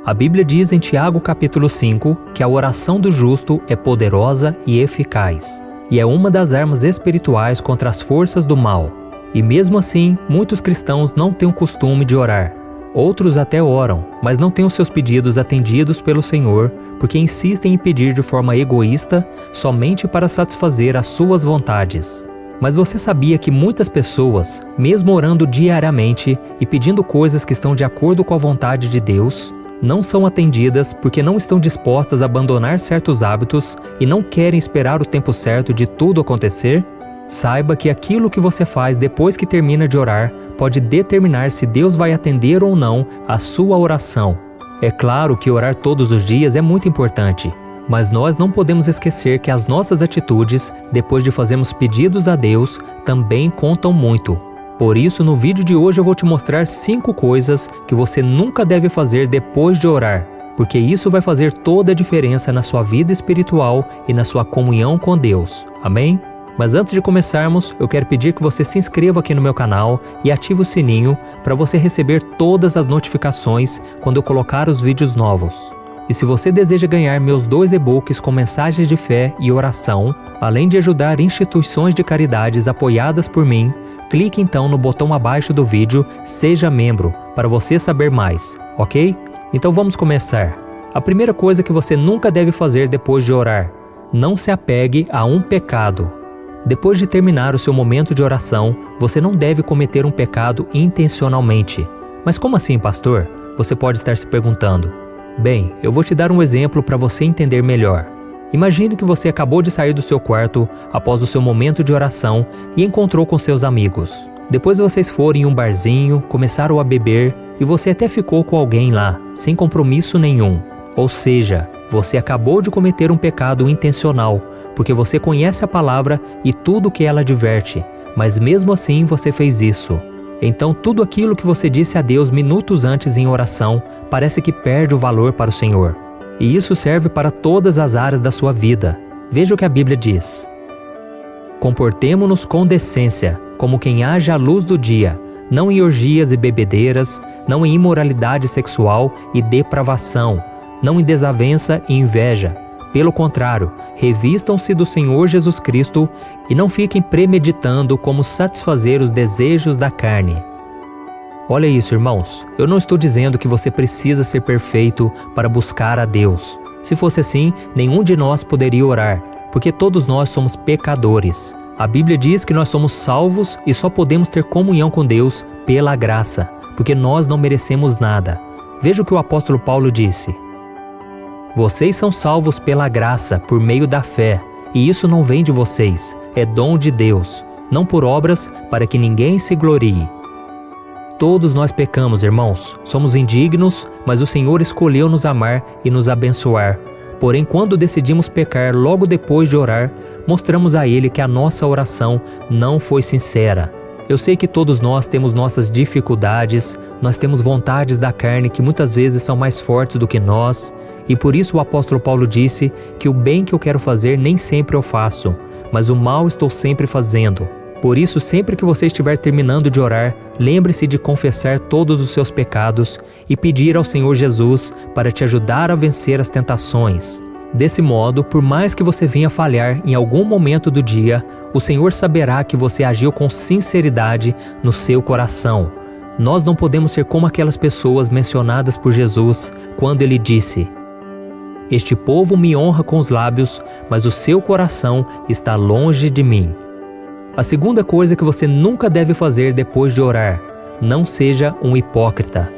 A Bíblia diz em Tiago capítulo 5 que a oração do justo é poderosa e eficaz, e é uma das armas espirituais contra as forças do mal. E mesmo assim, muitos cristãos não têm o costume de orar. Outros até oram, mas não têm os seus pedidos atendidos pelo Senhor, porque insistem em pedir de forma egoísta, somente para satisfazer as suas vontades. Mas você sabia que muitas pessoas, mesmo orando diariamente e pedindo coisas que estão de acordo com a vontade de Deus, não são atendidas porque não estão dispostas a abandonar certos hábitos e não querem esperar o tempo certo de tudo acontecer? Saiba que aquilo que você faz depois que termina de orar pode determinar se Deus vai atender ou não a sua oração. É claro que orar todos os dias é muito importante, mas nós não podemos esquecer que as nossas atitudes, depois de fazermos pedidos a Deus, também contam muito. Por isso, no vídeo de hoje eu vou te mostrar 5 coisas que você nunca deve fazer depois de orar, porque isso vai fazer toda a diferença na sua vida espiritual e na sua comunhão com Deus. Amém? Mas antes de começarmos, eu quero pedir que você se inscreva aqui no meu canal e ative o sininho para você receber todas as notificações quando eu colocar os vídeos novos. E se você deseja ganhar meus 2 e-books com mensagens de fé e oração, além de ajudar instituições de caridades apoiadas por mim, clique então no botão abaixo do vídeo Seja Membro para você saber mais, ok? Então vamos começar. A primeira coisa que você nunca deve fazer depois de orar: não se apegue a um pecado. Depois de terminar o seu momento de oração, você não deve cometer um pecado intencionalmente. Mas como assim, pastor? Você pode estar se perguntando. Bem, eu vou te dar um exemplo para você entender melhor. Imagine que você acabou de sair do seu quarto após o seu momento de oração e encontrou com seus amigos. Depois vocês foram em um barzinho, começaram a beber e você até ficou com alguém lá, sem compromisso nenhum. Ou seja, você acabou de cometer um pecado intencional, porque você conhece a palavra e tudo o que ela adverte, mas mesmo assim você fez isso. Então tudo aquilo que você disse a Deus minutos antes em oração parece que perde o valor para o Senhor. E isso serve para todas as áreas da sua vida. Veja o que a Bíblia diz. Comportemo-nos com decência, como quem age à luz do dia, não em orgias e bebedeiras, não em imoralidade sexual e depravação, não em desavença e inveja. Pelo contrário, revistam-se do Senhor Jesus Cristo e não fiquem premeditando como satisfazer os desejos da carne. Olha isso, irmãos. Eu não estou dizendo que você precisa ser perfeito para buscar a Deus. Se fosse assim, nenhum de nós poderia orar, porque todos nós somos pecadores. A Bíblia diz que nós somos salvos e só podemos ter comunhão com Deus pela graça, porque nós não merecemos nada. Veja o que o apóstolo Paulo disse. Vocês são salvos pela graça, por meio da fé, e isso não vem de vocês, é dom de Deus, não por obras, para que ninguém se glorie. Todos nós pecamos, irmãos, somos indignos, mas o Senhor escolheu nos amar e nos abençoar. Porém, quando decidimos pecar logo depois de orar, mostramos a Ele que a nossa oração não foi sincera. Eu sei que todos nós temos nossas dificuldades, nós temos vontades da carne que muitas vezes são mais fortes do que nós, e por isso o apóstolo Paulo disse que o bem que eu quero fazer nem sempre eu faço, mas o mal estou sempre fazendo. Por isso, sempre que você estiver terminando de orar, lembre-se de confessar todos os seus pecados e pedir ao Senhor Jesus para te ajudar a vencer as tentações. Desse modo, por mais que você venha falhar em algum momento do dia, o Senhor saberá que você agiu com sinceridade no seu coração. Nós não podemos ser como aquelas pessoas mencionadas por Jesus quando ele disse: Este povo me honra com os lábios, mas o seu coração está longe de mim. A segunda coisa que você nunca deve fazer depois de orar: não seja um hipócrita.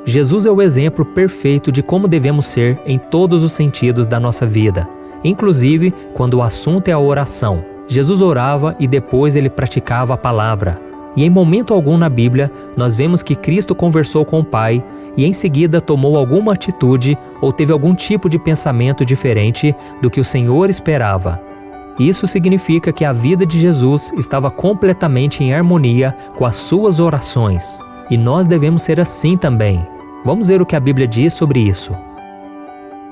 Jesus é o exemplo perfeito de como devemos ser em todos os sentidos da nossa vida, inclusive quando o assunto é a oração. Jesus orava e depois ele praticava a palavra. E em momento algum na Bíblia, nós vemos que Cristo conversou com o Pai e em seguida tomou alguma atitude ou teve algum tipo de pensamento diferente do que o Senhor esperava. Isso significa que a vida de Jesus estava completamente em harmonia com as suas orações. E nós devemos ser assim também. Vamos ver o que a Bíblia diz sobre isso.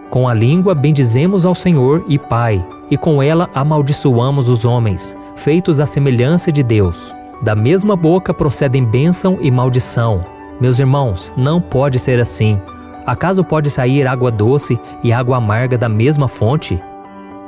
Com a língua bendizemos ao Senhor e Pai, e com ela amaldiçoamos os homens, feitos à semelhança de Deus. Da mesma boca procedem bênção e maldição. Meus irmãos, não pode ser assim. Acaso pode sair água doce e água amarga da mesma fonte?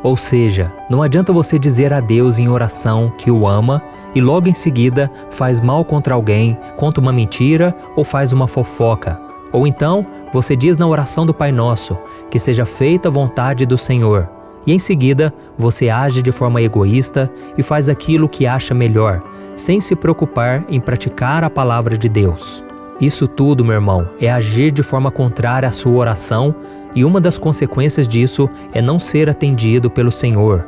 Ou seja, não adianta você dizer a Deus em oração que o ama e logo em seguida faz mal contra alguém, conta uma mentira ou faz uma fofoca. Ou então, você diz na oração do Pai Nosso, que seja feita a vontade do Senhor. E em seguida, você age de forma egoísta e faz aquilo que acha melhor, sem se preocupar em praticar a palavra de Deus. Isso tudo, meu irmão, é agir de forma contrária à sua oração, e uma das consequências disso é não ser atendido pelo Senhor.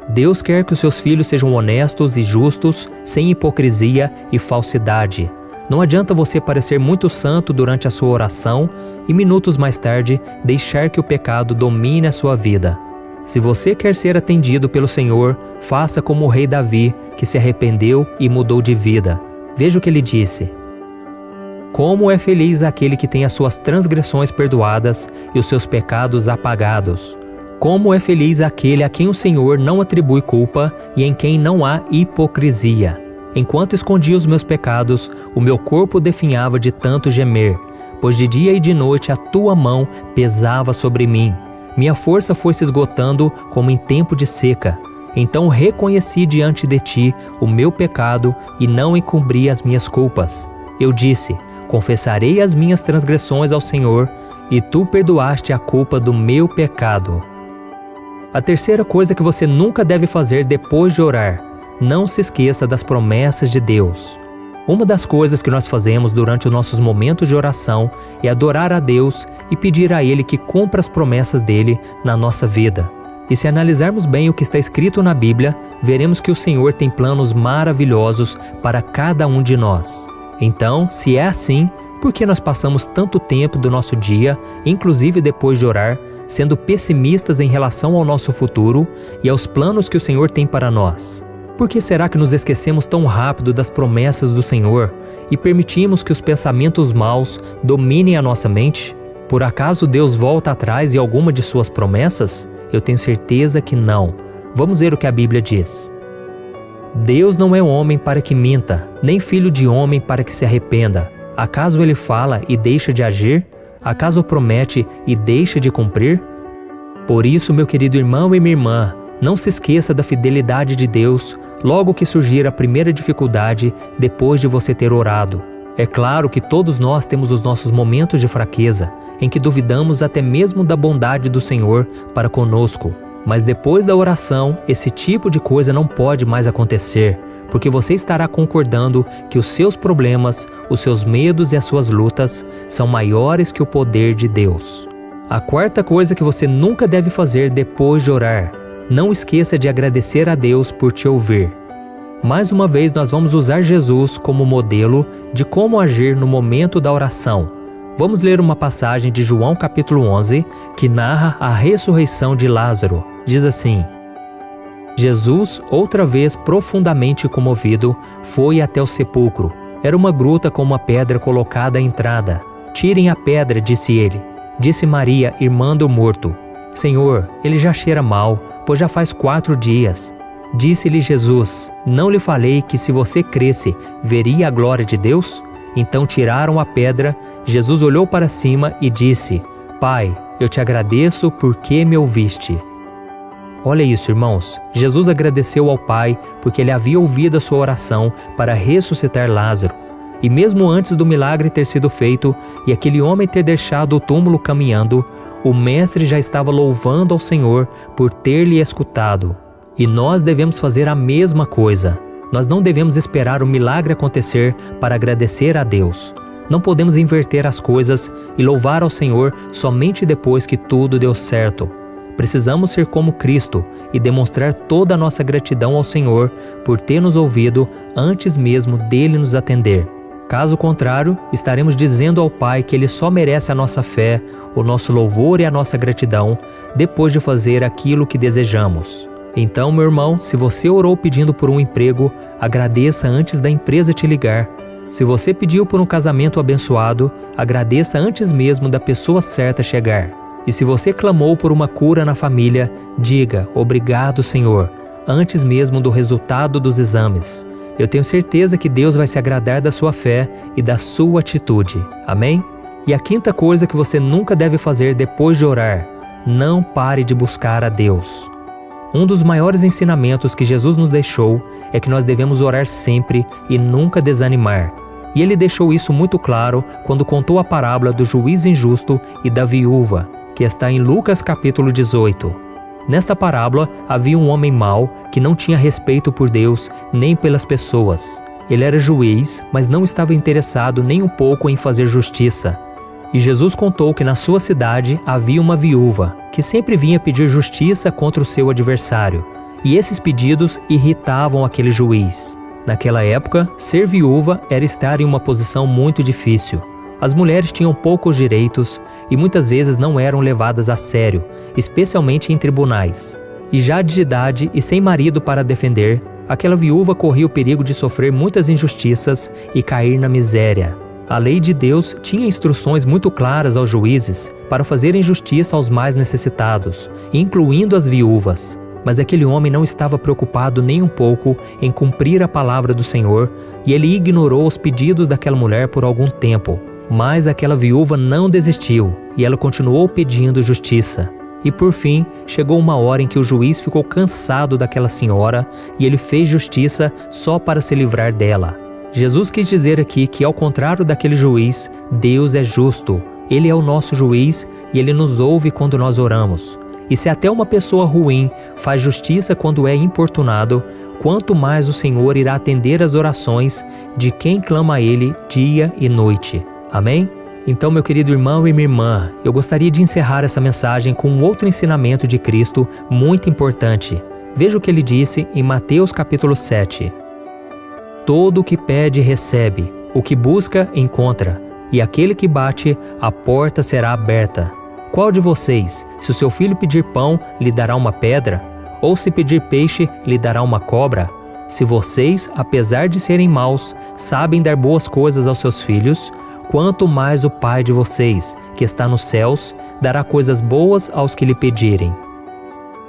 Deus quer que os seus filhos sejam honestos e justos, sem hipocrisia e falsidade. Não adianta você parecer muito santo durante a sua oração e minutos mais tarde deixar que o pecado domine a sua vida. Se você quer ser atendido pelo Senhor, faça como o rei Davi, que se arrependeu e mudou de vida. Veja o que ele disse: como é feliz aquele que tem as suas transgressões perdoadas e os seus pecados apagados. Como é feliz aquele a quem o Senhor não atribui culpa e em quem não há hipocrisia. Enquanto escondia os meus pecados, o meu corpo definhava de tanto gemer, pois de dia e de noite a tua mão pesava sobre mim. Minha força foi se esgotando como em tempo de seca. Então reconheci diante de ti o meu pecado e não encobri as minhas culpas. Eu disse: confessarei as minhas transgressões ao Senhor, e tu perdoaste a culpa do meu pecado. A terceira coisa que você nunca deve fazer depois de orar: não se esqueça das promessas de Deus. Uma das coisas que nós fazemos durante os nossos momentos de oração é adorar a Deus e pedir a Ele que cumpra as promessas dele na nossa vida. E se analisarmos bem o que está escrito na Bíblia, veremos que o Senhor tem planos maravilhosos para cada um de nós. Então, se é assim, por que nós passamos tanto tempo do nosso dia, inclusive depois de orar, sendo pessimistas em relação ao nosso futuro e aos planos que o Senhor tem para nós? Por que será que nos esquecemos tão rápido das promessas do Senhor e permitimos que os pensamentos maus dominem a nossa mente? Por acaso Deus volta atrás em alguma de suas promessas? Eu tenho certeza que não. Vamos ver o que a Bíblia diz. Deus não é homem para que minta, nem filho de homem para que se arrependa. Acaso ele fala e deixa de agir? Acaso promete e deixa de cumprir? Por isso, meu querido irmão e minha irmã, não se esqueça da fidelidade de Deus logo que surgir a primeira dificuldade depois de você ter orado. É claro que todos nós temos os nossos momentos de fraqueza, em que duvidamos até mesmo da bondade do Senhor para conosco. Mas depois da oração, esse tipo de coisa não pode mais acontecer, porque você estará concordando que os seus problemas, os seus medos e as suas lutas são maiores que o poder de Deus. A quarta coisa que você nunca deve fazer depois de orar: não esqueça de agradecer a Deus por te ouvir. Mais uma vez, nós vamos usar Jesus como modelo de como agir no momento da oração. Vamos ler uma passagem de João capítulo 11, que narra a ressurreição de Lázaro. Diz assim: Jesus, outra vez profundamente comovido, foi até o sepulcro. Era uma gruta com uma pedra colocada à entrada. Tirem a pedra, disse ele. Disse Maria, irmã do morto: Senhor, ele já cheira mal, pois já faz 4 dias. Disse-lhe Jesus: não lhe falei que se você cresce, veria a glória de Deus? Então tiraram a pedra. Jesus olhou para cima e disse: Pai, eu te agradeço porque me ouviste. Olha isso, irmãos. Jesus agradeceu ao Pai porque ele havia ouvido a sua oração para ressuscitar Lázaro. E mesmo antes do milagre ter sido feito e aquele homem ter deixado o túmulo caminhando, o Mestre já estava louvando ao Senhor por ter lhe escutado. E nós devemos fazer a mesma coisa. Nós não devemos esperar o milagre acontecer para agradecer a Deus. Não podemos inverter as coisas e louvar ao Senhor somente depois que tudo deu certo. Precisamos ser como Cristo e demonstrar toda a nossa gratidão ao Senhor por ter nos ouvido antes mesmo dele nos atender. Caso contrário, estaremos dizendo ao Pai que Ele só merece a nossa fé, o nosso louvor e a nossa gratidão depois de fazer aquilo que desejamos. Então, meu irmão, se você orou pedindo por um emprego, agradeça antes da empresa te ligar. Se você pediu por um casamento abençoado, agradeça antes mesmo da pessoa certa chegar. E se você clamou por uma cura na família, diga: obrigado, Senhor, antes mesmo do resultado dos exames. Eu tenho certeza que Deus vai se agradar da sua fé e da sua atitude. Amém? E a quinta coisa que você nunca deve fazer depois de orar: não pare de buscar a Deus. Um dos maiores ensinamentos que Jesus nos deixou é que nós devemos orar sempre e nunca desanimar. E ele deixou isso muito claro quando contou a parábola do juiz injusto e da viúva, que está em Lucas capítulo 18. Nesta parábola havia um homem mau que não tinha respeito por Deus nem pelas pessoas. Ele era juiz, mas não estava interessado nem um pouco em fazer justiça. E Jesus contou que na sua cidade havia uma viúva, que sempre vinha pedir justiça contra o seu adversário. E esses pedidos irritavam aquele juiz. Naquela época, ser viúva era estar em uma posição muito difícil. As mulheres tinham poucos direitos e muitas vezes não eram levadas a sério, especialmente em tribunais. E já de idade e sem marido para defender, aquela viúva corria o perigo de sofrer muitas injustiças e cair na miséria. A lei de Deus tinha instruções muito claras aos juízes para fazerem justiça aos mais necessitados, incluindo as viúvas. Mas aquele homem não estava preocupado nem um pouco em cumprir a palavra do Senhor e ele ignorou os pedidos daquela mulher por algum tempo. Mas aquela viúva não desistiu e ela continuou pedindo justiça. E por fim, chegou uma hora em que o juiz ficou cansado daquela senhora e ele fez justiça só para se livrar dela. Jesus quis dizer aqui que, ao contrário daquele juiz, Deus é justo. Ele é o nosso juiz e Ele nos ouve quando nós oramos. E se até uma pessoa ruim faz justiça quando é importunado, quanto mais o Senhor irá atender as orações de quem clama a Ele dia e noite. Amém? Então, meu querido irmão e minha irmã, eu gostaria de encerrar essa mensagem com um outro ensinamento de Cristo muito importante. Veja o que Ele disse em Mateus capítulo 7. Todo o que pede, recebe. O que busca, encontra. E aquele que bate, a porta será aberta. Qual de vocês, se o seu filho pedir pão, lhe dará uma pedra? Ou se pedir peixe, lhe dará uma cobra? Se vocês, apesar de serem maus, sabem dar boas coisas aos seus filhos, quanto mais o Pai de vocês, que está nos céus, dará coisas boas aos que lhe pedirem.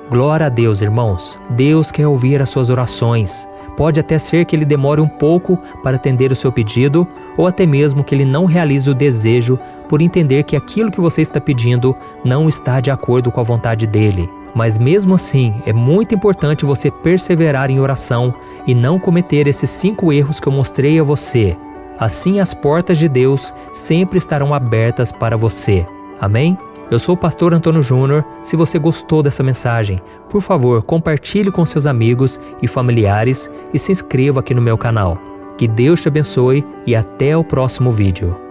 Glória a Deus, irmãos. Deus quer ouvir as suas orações. Pode até ser que Ele demore um pouco para atender o seu pedido, ou até mesmo que Ele não realize o desejo por entender que aquilo que você está pedindo não está de acordo com a vontade dEle. Mas mesmo assim, é muito importante você perseverar em oração e não cometer esses 5 erros que eu mostrei a você. Assim as portas de Deus sempre estarão abertas para você. Amém? Eu sou o pastor Antônio Júnior. Se você gostou dessa mensagem, por favor, compartilhe com seus amigos e familiares e se inscreva aqui no meu canal. Que Deus te abençoe e até o próximo vídeo.